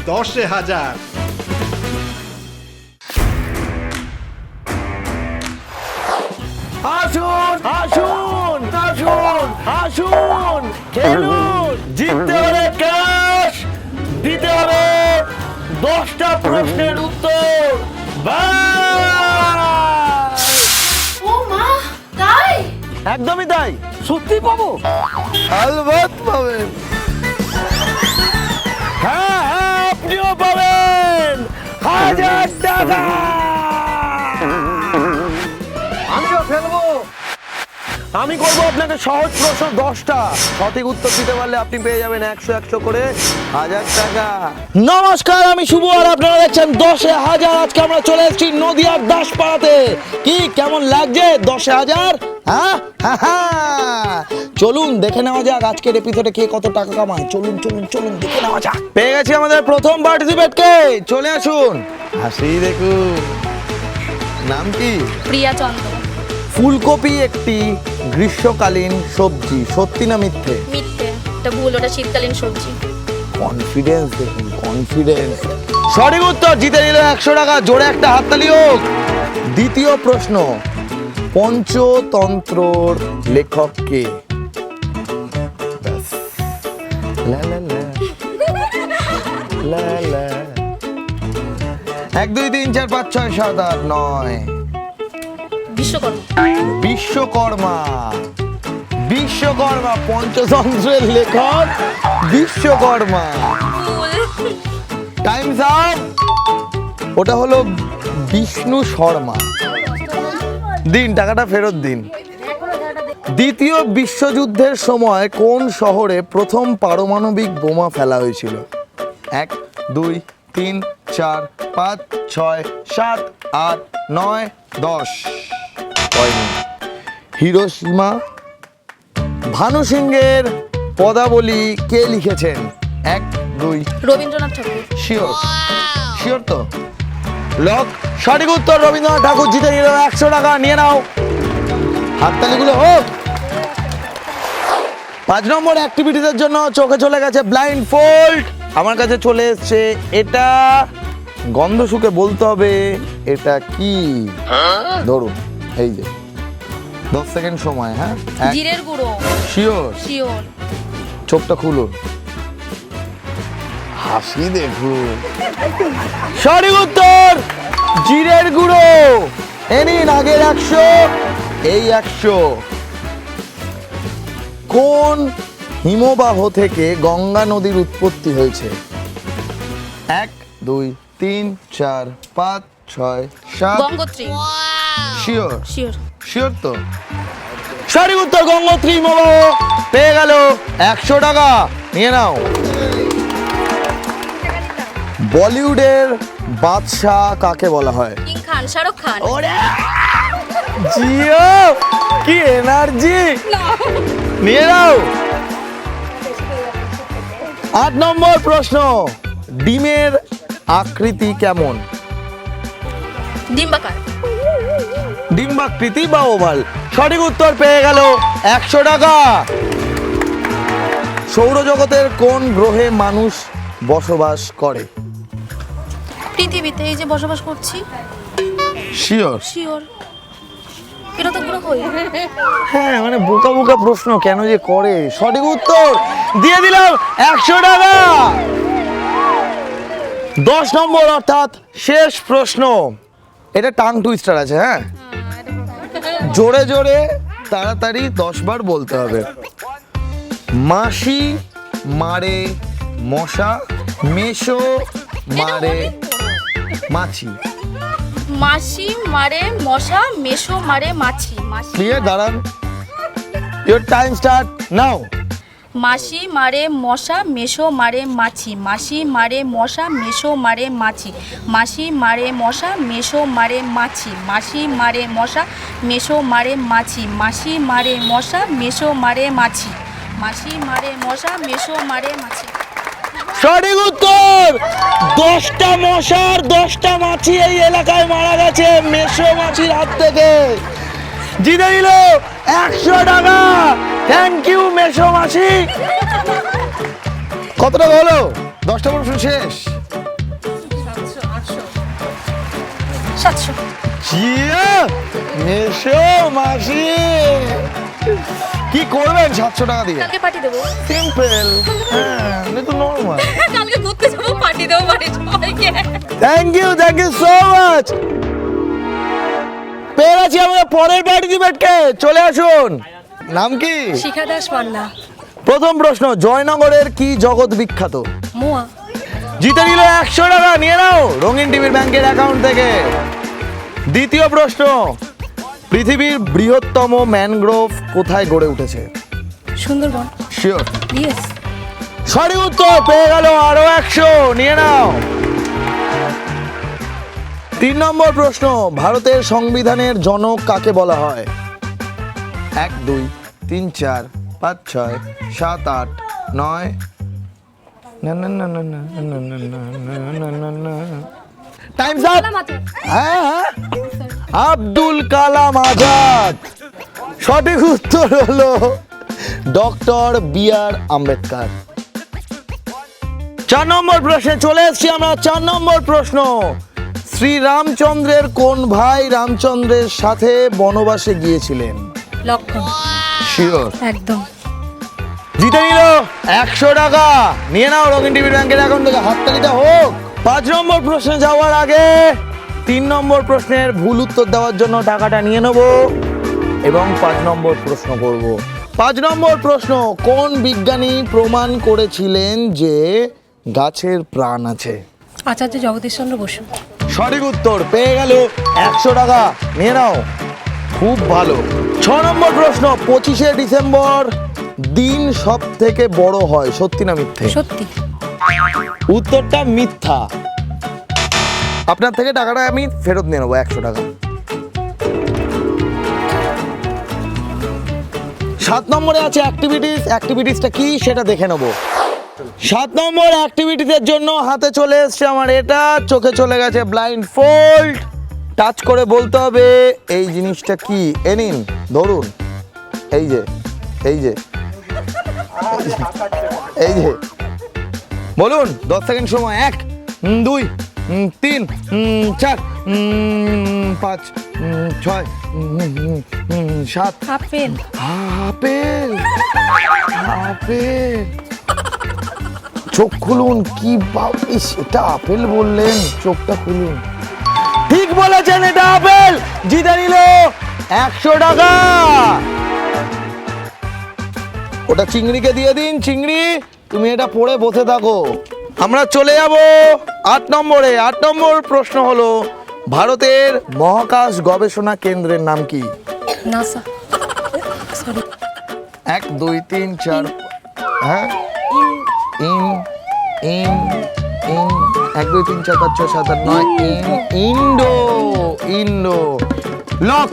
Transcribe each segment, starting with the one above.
10,000। আসুন আসুন আসুন আসুন, খেলুন। জিততে হবে ক্যাশ, দিতে হবে 10টা প্রশ্নের উত্তর। বাস! ও মা, তাই? একদমই তাই। সত্যি পাবো? আলবাত পাবেন। হ্যাঁ হ্যাঁ, আপনিও পাবেন 1000 টাকা। আমিও খেলবো। আমি করবো আপনাকে সহজ প্রশ্ন 10টা। সঠিক উত্তর দিতে পারলে আপনি পেয়ে যাবেন 100 করে 1000 টাকা। নমস্কার, আমি শুভ আর আপনারা দেখছেন 10,000। আজকে আমরা চলে এসেছি নদিয়ার দাসপাড়াতে। কি কেমন লাগছে 10,000? হ্যাঁ হ্যাঁ, চলুন দেখে নেওয়া যাক আজকের এপিসোডে কে কত টাকা কামায়। চলুন চলুন চলুন দেখে নেওয়া যাক। পেয়ে গেছি আমাদের প্রথম পার্টিসিপেটকে। চলে আসুন, হাসি দেখুন। নাম কি? প্রিয়া চন্দ্র। ফুলকপি একটি গ্রীষ্মকালীন সবজি, সত্যি না মিথ্যে? মিথ্যে, এটা ভুল, ওটা শীতকালীন সবজি। কনফিডেন্স দেখুন, কনফিডেন্স। সঠিক উত্তর, জিতে নিল 100 টাকা। জোরে একটা হাততালি হোক। দ্বিতীয় প্রশ্ন, পঞ্চতন্ত্রর লেখক কে? ব্যাস। লা লা লা লা লা। 1 2 3 4 5 6 7 8 9। বিশ্বকর্মা। বিশ্বকর্মা। বিশ্বকর্মা পঞ্চতন্ত্রের লেখক বিশ্বকর্মা। Times up. ওটা হলো বিষ্ণু শর্মা। দিন, টাকাটা ফেরত দিন। দ্বিতীয় বিশ্বযুদ্ধের সময় কোন শহরে প্রথম পারমাণবিক বোমা ফেলা হয়েছিল? 1 2 3 4 5 6 7 8 9 10। হিরোশিমা। ভানু সিংহের পদাবলী কে লিখেছেন? 1 2। রবীন্দ্রনাথ ঠাকুর। শিওর? শিওর তো? লক। সঠিক উত্তর, রবীন্দ্রনাথ ঠাকুর। জিতে নিল 100 টাকা। নিয়ে নাও, হাততালিগুলো হোক। 5 নম্বর অ্যাক্টিভিটিসের জন্য চোখে চলে গেছে ব্লাইন্ড ফোল্ড। আমার কাছে চলে এসছে এটা। গন্ধ শুকে বলতে হবে এটা কি। ধরুন, এই যে 10 সেকেন্ড সময়। হ্যাঁ, জিরের গুঁড়ো। শিওর? শিওর। চোখটা খুলুন, হাসি দেখুন। সঠিক উত্তর, জিরের গুঁড়ো। এনিন আগের 100, এই 100। কোন হিমবাহ থেকে গঙ্গা নদীর উৎপত্তি হয়েছে? 1 2 3 4 5 6 7। গঙ্গোত্রী। শিওর? শিওর। শিওর তো? সঠিক উত্তর, গঙ্গোত্রী হিমবাহ। পেয়ে গেল 100 টাকা। নিয়ে নাও। বলিউডের বাদশাহ কাকে বলা হয়? কিং খান, শাহরুখ খান। ওরে জিও, কি এনার্জি। নিয়ে নাও। 8 নম্বর প্রশ্ন, ডিমের আকৃতি কেমন? ডিম্বাকার। ডিম্বাকৃতি বা ওভাল। সঠিক উত্তর, পেয়ে গেল 100 টাকা। সৌরজগতের কোন গ্রহে মানুষ বসবাস করে? পৃথিবীতে, এই যে বসবাস করছি। শিওর? শিওর। এটা তো গ্রহ। হ্যাঁ, মানে বোকা বোকা প্রশ্ন কেন যে করে। সঠিক উত্তর দিয়ে দিলাম 100 টাকা। 10 নম্বর অর্থাৎ শেষ প্রশ্ন। এটা টাং টুইস্টার আছে। হ্যাঁ, জোরে জোরে তাড়াতাড়ি 10 বার বলতে হবে। মাসি মারে মশা, মেশো মারে মাছি। মাসি মারে মশা, মেশো মারে মাছি। ক্লিয়ার? দাঁড়ান, ইওর টাইম স্টার্ট নাও। মাসি মারে মশা, মেশো মারে মাছি। মাসি মারে মশা, মেশো মারে মাছি। মাসি মারে মশা, মেশো মারে মাছি। মাসি মারে মশা, মেশো মারে মাছি। মাসি মারে মশা, মেশো মারে মাছি। মাসি মারে মশা, মেশো মারে মাছি। সঠিক উত্তর, 10টা মশার 10টা মাছি এই এলাকায় মারা গেছে মেশো মাছির হাত থেকে। জিতে নিল 100 টাকা। থ্যাংক ইউ মেশো মাছি। কত টাকা হলো? 10টা প্রশ্ন শেষ। 700। জিয়া, মেশো মাসি কি করবেন 700 টাকা দিয়ে? কালকে পার্টি দেবো। সিম্পল, হ্যাঁ তো নরমাল। কালকে ঘুরতে যাবো, পার্টি দেবো বাড়ির সবাইকে। Thank you so much. পেয়ে গেছি আমাদের পরের পার্টিসিপেন্টকে, চলে আসুন। নাম কি? শিখা দাস মান্না। প্রথম প্রশ্ন, জয়নগরের কি জগৎ বিখ্যাত? মোয়া। জিতে নিল 100 টাকা, নিয়ে নাও রঙিন টিভির ব্যাংকের অ্যাকাউন্ট থেকে। দ্বিতীয় প্রশ্ন, পৃথিবীর বৃহত্তম ম্যানগ্রোভ কোথায় গড়ে উঠেছে? সুন্দরবন। শিওর? ইয়েস। সঠিক উত্তর, পেয়ে গেল আরো 100, নিয়ে নাও। 3 নম্বর প্রশ্ন, ভারতের সংবিধানের জনক কাকে বলা হয়? 1 2 3 4 5 6 7 8 9। না না না না না না না না না না না। Times up. হ্যাঁ, আব্দুল কালাম আজাদ। সঠিক উত্তর হলো ডক্টর বি.আর. আম্বেদকর। 4 নম্বর প্রশ্নে চলে এসেছি আমরা। 4 নম্বর প্রশ্ন, শ্রী রামচন্দ্রের কোন ভাই রামচন্দ্রের সাথে বনবাসে গিয়েছিলেন? লক্ষণ। শিওর? একদম। জিতে নিল 100 টাকা, নিয়ে নাও রঙিন টিভির ব্যাংকের অ্যাকাউন্ট থেকে। হাততালিটা হোক। 5 নম্বর প্রশ্নে যাওয়ার আগে 3 নম্বর প্রশ্নের ভুল উত্তর দেওয়ার জন্য টাকাটা নিয়ে নেব এবং 5 নম্বর প্রশ্ন করব। 5 নম্বর প্রশ্ন, কোন বিজ্ঞানী প্রমাণ করেছিলেন যে গাছের প্রাণ আছে? আচার্য জগদীশচন্দ্র বসু। সঠিক উত্তর, পেয়ে গেল 100 টাকা, নিয়ে নাও। খুব ভালো। 6 নম্বর প্রশ্ন, 25শে ডিসেম্বর দিন সব থেকে বড় হয়, সত্যি না মিথ্যে? সত্যি। উত্তরটা মিথ্যা। আপনার থেকে টাকাটা আমি ফেরত নিয়ে নেবো, 100 টাকা। 7 নম্বরে আছে অ্যাক্টিভিটিস। অ্যাক্টিভিটিসটা কি সেটা দেখে নেবো। 7 নম্বর অ্যাক্টিভিটিসের জন্য হাতে চলে এসছে আমার এটা, চোখে চলে গেছে ব্লাইন্ড ফোল্ড। টাচ করে বলতে হবে এই জিনিসটা কি। এ নিন, ধরুন, এই যে এই যে এই যে, বলুন 10 সেকেন্ড সময়। 1 2 3 4 5 6 7। আপেল। আপেল। আপেল। চোখ খুলুন। কি ইস, এটা আপেল বললেন, চোখটা খুলুন। ঠিক বলেছেন, এটা আপেল। জিতে নিল 100 টাকা। ওটা চিংড়িকে দিয়ে দিন। চিংড়ি, তুমি এটা পড়ে বসে থাকো। আমরা চলে যাব 8 নম্বরে। 8 নম্বর প্রশ্ন হলো, ভারতের মহাকাশ গবেষণা কেন্দ্রের নাম কি? নাসা। সরি। 1 2 3 4। হ্যাঁ, ইন 1 2 3 4 5 6 7 8 9। ইন্ডো। লক।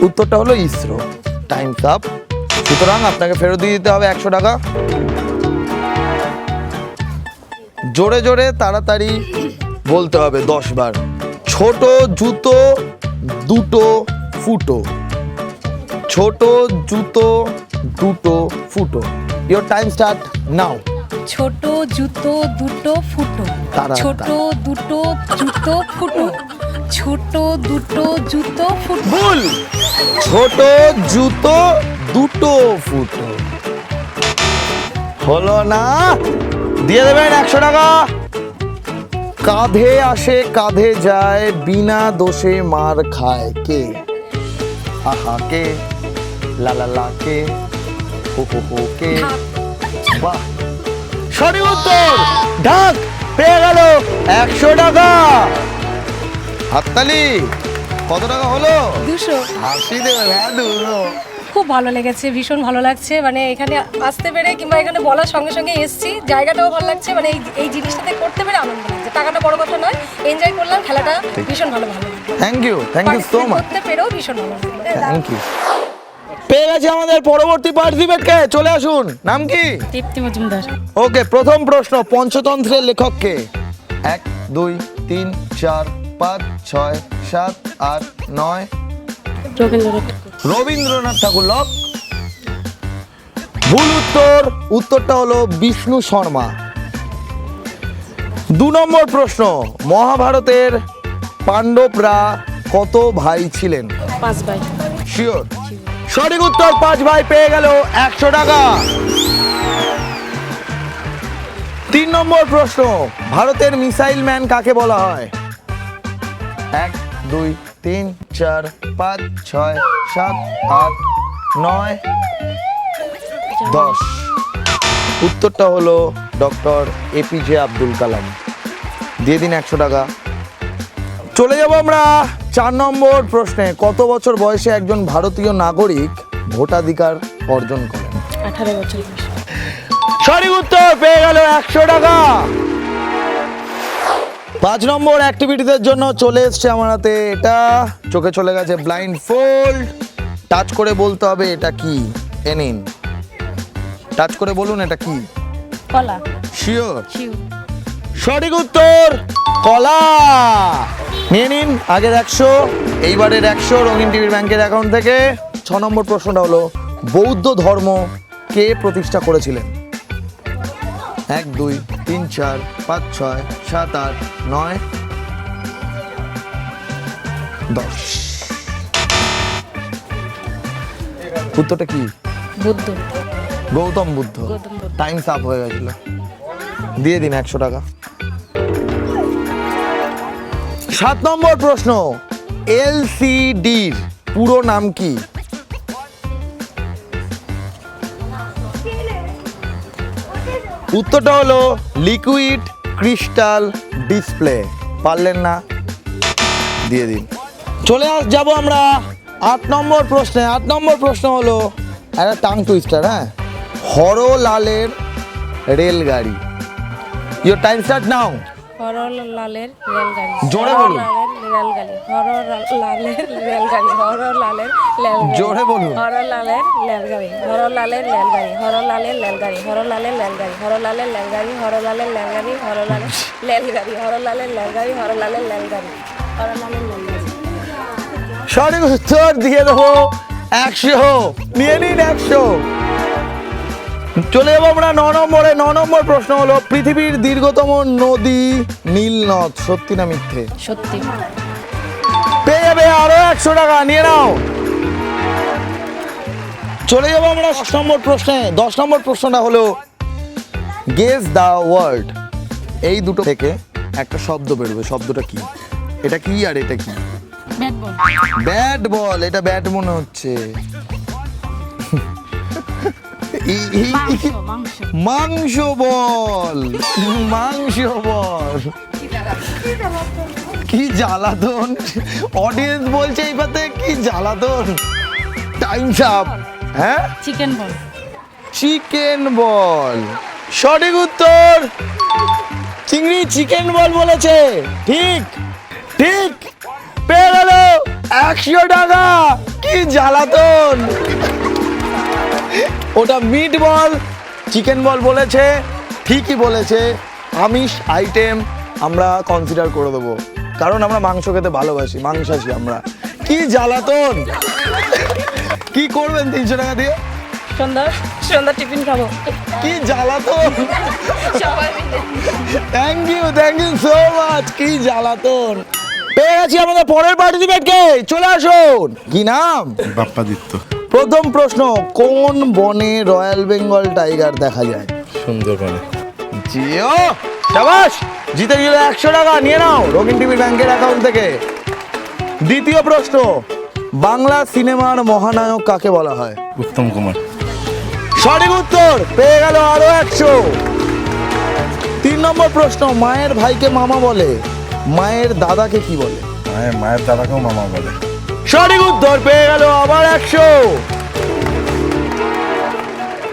উত্তরটা হলো ইসরো। Times up. সুতরাং আপনাকে ফেরত দিয়ে দিতে হবে 100 টাকা। জোরে জোরে তাড়াতাড়ি বলতে হবে 10 বার। ছোট জুতো দুটো ফুটো। ছোট জুতো দুটো ফুটো। ইওর টাইম স্টার্ট নাও। ছোট জুতো দুটো ফুটো। তাড়াতাড়ি। ছোট দুটো জুতো ফুটো। ছোট দুটো জুতো ফুটো। ভুল। ছোট জুতো দুটো ফুটো। হলো না? দিয়ে দেবেন 100 টাকা। কাঁধে আসে কাঁধে যায়, বিনা দোষে মার খায় কে? আহা কে, লা লা লা কে, হো হো হো কে? বাহ, সঠিক উত্তর ঢাক। পেয়ে গেল 100 টাকা। হাততালি। কত টাকা হলো? 200। হাসি দেবে। হ্যাঁ, 200। খুব ভালো লেগেছে, ভীষণ ভালো লাগছে। মানে এখানে আসতে পেরে কিংবা এখানে বলার সঙ্গে সঙ্গে এসছি, জায়গাটাও ভালো লাগছে। মানে এই জিনিসটাতে করতে পেরে আনন্দ লাগছে। টাকাটা বড় কথা নয়, এনজয় করলাম, খেলাটা ভীষণ ভালো লাগলো। Thank you so much. করতে পেরেও ভীষণ ভালো লাগলো। Thank you. পেয়ে গেছে আমাদের পরবর্তী পার্টিসিপেন্টকে, চলে আসুন। নাম কি? তৃপ্তি মজুমদার। ওকে, প্রথম প্রশ্ন, পঞ্চতন্ত্রের লেখক কে? 1 2 3 4 5 6 7 8 9। রবীন্দ্রনাথ ঠাকুর। লক। ভুল উত্তর। উত্তরটা হলো বিষ্ণু শর্মা। 2 নম্বর প্রশ্ন, মহাভারতের পাণ্ডবরা কত ভাই ছিলেন? 5 ভাই। শিওর? সঠিক উত্তর, 5 ভাই, পেয়ে গেল 100 টাকা। 3 নম্বর প্রশ্ন, ভারতের মিসাইল ম্যান কাকে বলা হয়? 1 2 3 4 5 6 7 8 9 10। উত্তরটা হলো ডক্টর এপিজে আব্দুল কালাম। দিয়ে দিন 100 টাকা। চলে যাব আমরা 4 নম্বর প্রশ্নে, কত বছর বয়সে একজন ভারতীয় নাগরিক ভোটাধিকার অর্জন করেন? 18 বছর। সঠিক উত্তর, পেয়ে গেল 100 টাকা। 5 নম্বর অ্যাক্টিভিটিদের জন্য চলে এসছে আমার হাতে এটা, চোখে চলে গেছে ব্লাইন্ড ফোল্ড। টাচ করে বলতে হবে এটা কি। এ নিন, টাচ করে বলুন এটা কি। কলা। শিওর? সঠিক উত্তর, কলা। নিয়ে নিন আগের 100, এইবারের 100 রঙিন টিভির ব্যাংকের অ্যাকাউন্ট থেকে। 6 নম্বর প্রশ্নটা হলো, বৌদ্ধ ধর্ম কে প্রতিষ্ঠা করেছিলেন? 1 2 3 4 5 6 7 8 9 10। উত্তরটা কি? বুদ্ধ। গৌতম বুদ্ধ। টাইমস আপ হয়ে গেছিল। দিয়ে দিন 100 টাকা। 7 নম্বর প্রশ্ন, এলসিডির পুরো নাম কি? উত্তরটা হলো লিকুইড ক্রিস্টাল ডিসপ্লে। পারলেন না? দিয়ে দিন। চলে যাব আমরা 8 নম্বর প্রশ্নে। 8 নম্বর প্রশ্ন হলো একটা টাং টুইস্টার। হ্যাঁ, হরলালের রেলগাড়ি। Your time start now. হরলালের রেলগাড়ি। জোরে বলুন। রেলগাড়ি। হরলালের রেলগাড়ি। হরলালের রেলগাড়ি। জোরে বলুন। হরলালের রেলগাড়ি। হরলালের রেলগাড়ি। হরলালের রেলগাড়ি। হরলালের রেলগাড়ি। হরলালের রেলগাড়ি। হরলালের রেলগাড়ি। হরলালের রেলগাড়ি। হরলালের রেলগাড়ি। হরলালের রেলগাড়ি। হরলালের রেলগাড়ি। সঠিক উত্তর দিয়ে দেবো 100। নিয়ে নিন 100। চলে যাবো আমরা 9 নম্বরে। 9 নম্বর প্রশ্ন হলো, পৃথিবীর দীর্ঘতম নদী নীল নদ, সত্যি না মিথ্যে? সত্যি। পেয়ে যাবে আরো 100 টাকা। নিয়ে নাও। চলে যাবো আমরা 10 নম্বর প্রশ্নে। 10 নম্বর প্রশ্নটা হলো, গেস দ্য ওয়ার্ড। এই দুটো থেকে একটা শব্দ বেরোবে, শব্দটা কি? এটা কি আর এটা কি? Bat ball. Bat ball. এটা ব্যাট মনে হচ্ছে। মাংস বল। মাংস বল। কি জ্বালাতন! অডিয়েন্স বলছে এই পাতে কি জ্বালাতন। Time up. হ্যাঁ, চিকেন বল। চিকেন বল। সঠিক উত্তর, চিংড়ি চিকেন বল বলেছে। ঠিক ঠিক, পেয়ে গেল 100 টাকা। কি জ্বালাতন! ওটা মিট বল, চিকেন বল বলেছে। ঠিকই বলেছে। আমিষ আইটেম আমরা কনসিডার করে দেবো, কারণ আমরা মাংস খেতে ভালোবাসি, মাংসাশী আমরা। কি জ্বালাতন! কি করবেন 300 টাকা দিয়ে? সন্ধ্যা টিফিন খাবো। কি জ্বালাতন! সবাই মিলে। Thank you so much. কি জ্বালাতন! পেয়ে গেছি আমাদের পরের পার্টিসিপেন্টকে। চলে আসুন। কি নাম? বাপ্পাদিত্য। প্রথম প্রশ্ন, কোন বনে রয়্যাল বেঙ্গল টাইগার দেখা যায়? সুন্দরবনে। জিও, শাবাশ, জিতে গেল 100 টাকা। নিয়ে নাও রঙিন টিভির ব্যাংকের অ্যাকাউন্ট থেকে। দ্বিতীয় প্রশ্ন, বাংলা সিনেমার মহানায়ক কাকে বলা হয়? উত্তম কুমার। সঠিক উত্তর, পেয়ে গেল আরো 100। 3 নম্বর প্রশ্ন, মায়ের ভাইকে মামা বলে, মায়ের দাদাকে কি বলে? মায়ের দাদাকেও মামা বলে। সঠিক উত্তর, পেয়ে গেল আবার 100।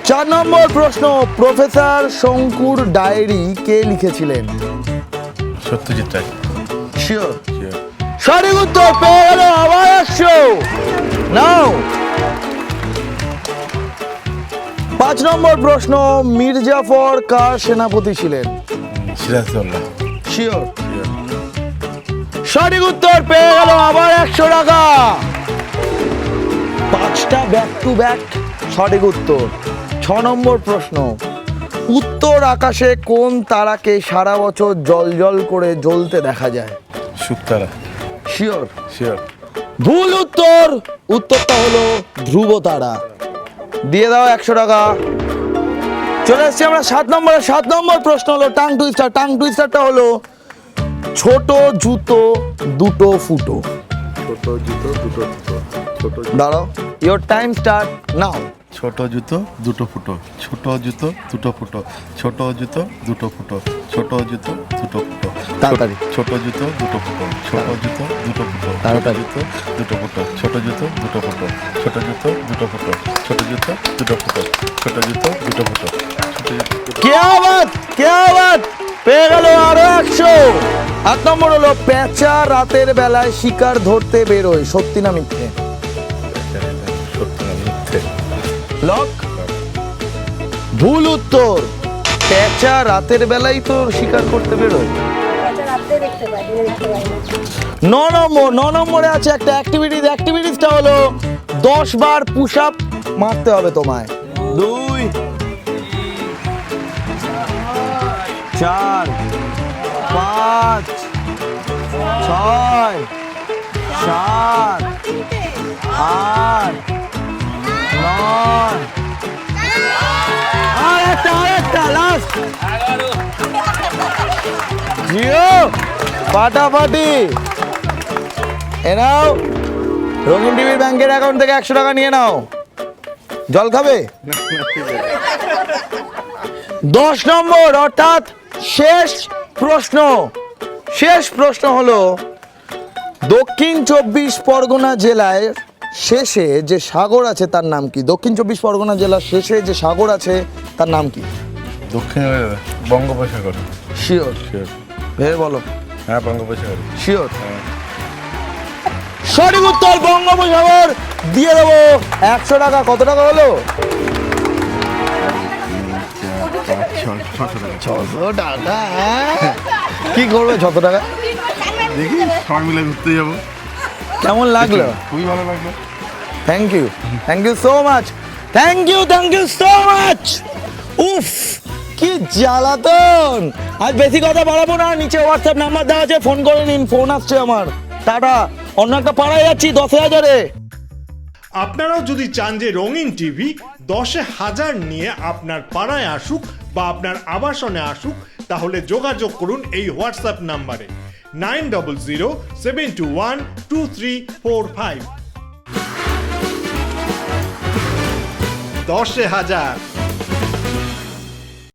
4 নম্বর প্রশ্ন, প্রফেসর শঙ্কুর ডায়েরি কে লিখেছিলেন? সত্যজিৎ রায়। শিওর? সঠিক উত্তর, পেয়ে গেল আবার 100। নাও। 5 নম্বর প্রশ্ন, মির্জাফর কার সেনাপতি ছিলেন? সিরাজউদ্দৌলা। শিওর? সঠিক উত্তর, পেয়ে গেল আবার 100 টাকা। 5টা ব্যাক টু ব্যাক সঠিক উত্তর। 6 নম্বর প্রশ্ন, উত্তর আকাশে কোন তারাকে সারা বছর জল জল করে জ্বলতে দেখা যায়? শুকতারা। শিওর? শিওর। ভুল উত্তর। উত্তরটা হলো ধ্রুব তারা। দিয়ে দাও 100 টাকা। চলে এসছি আমরা 7 নম্বর প্রশ্ন হলো টাং টুইস্টার। টাং টুইস্টারটা হলো ছোট জুতো দুটো ফুটো। ছোট জুতো দুটো ফুটো। ছোট দাঁড়াও, ইওর টাইম স্টার্ট নাও। ছোট জুতো দুটো ফুটো। ছোট জুতো দুটো ফুটো। ছোট জুতো দুটো ফুটো। ছোট জুতো দুটো ফুটো। তাড়াতাড়ি। ছোট জুতো দুটো ফুটো। ছোট জুতো দুটো ফুটো। তাড়াতাড়ি। জুতো দুটো ফুটো। ছোট জুতো দুটো ফুটো। ছোট জুতো দুটো ফুটো। ছোট জুতো দুটো ফুটো। ছোট জুতো দুটো ফুটো। क्या बात পেয়ে গেল আরো 100। 8 নম্বর হলো পেঁচা রাতের বেলায় শিকার ধরতে বেরোয়, সত্যি না মিথ্যে? সত্য না মিথ্যে? লক। ভুল উত্তর। পেঁচা রাতের বেলায় তো শিকার করতে বেরোয়। 9 নম্বরে আছে একটা অ্যাক্টিভিটিসটা হলো 10 বার পুশ আপ মারতে হবে তোমায়। 2 4 5 6 7 8 9 আরেকটা লাস্ট। জিও ফাটাফাটি। এ নাও, রঙিন টিভির ব্যাংকের অ্যাকাউন্ট থেকে 100 টাকা নিয়ে নাও। জল খাবে? 10 নম্বর অর্থাৎ শেষ প্রশ্ন হলো দক্ষিণ 24 পরগনা জেলায় শেষে যে সাগর আছে তার নাম কি? দক্ষিণ 24 পরগনা জেলার শেষে যে সাগর আছে তার নাম কি? দক্ষিণ বঙ্গোপসাগর। শিওর? শিওর। ভেবে বলো। হ্যাঁ, বঙ্গোপসাগর। শিওর? সঠিক উত্তর বঙ্গোপসাগর। দিয়ে দেবো 100 টাকা। কত টাকা হলো? 600 টাকা। কি করবে 600 টাকা? দেখি সবাই মিলে ঘুরতে যাবো। কেমন লাগলো? খুবই ভালো লাগলো। Thank you so much. Thank you so much. উফ, কি জ্বালাতন। আজ বেশি কথা বাড়াবো না, নিচে হোয়াটসঅ্যাপ নাম্বার দেওয়া আছে, ফোন করে নিন। ফোন আসছে আমার। টাটা। অন্য একটা পাড়ায় যাচ্ছি 10,000-এ। আপনারাও যদি চান যে রঙিন টিভি 10,000 নিয়ে আপনার পাড়ায় আসুক বা আপনার আবাসনে আসুক, তাহলে যোগাযোগ করুন এই হোয়াটসঅ্যাপ নাম্বারে 9007212345। 10,000।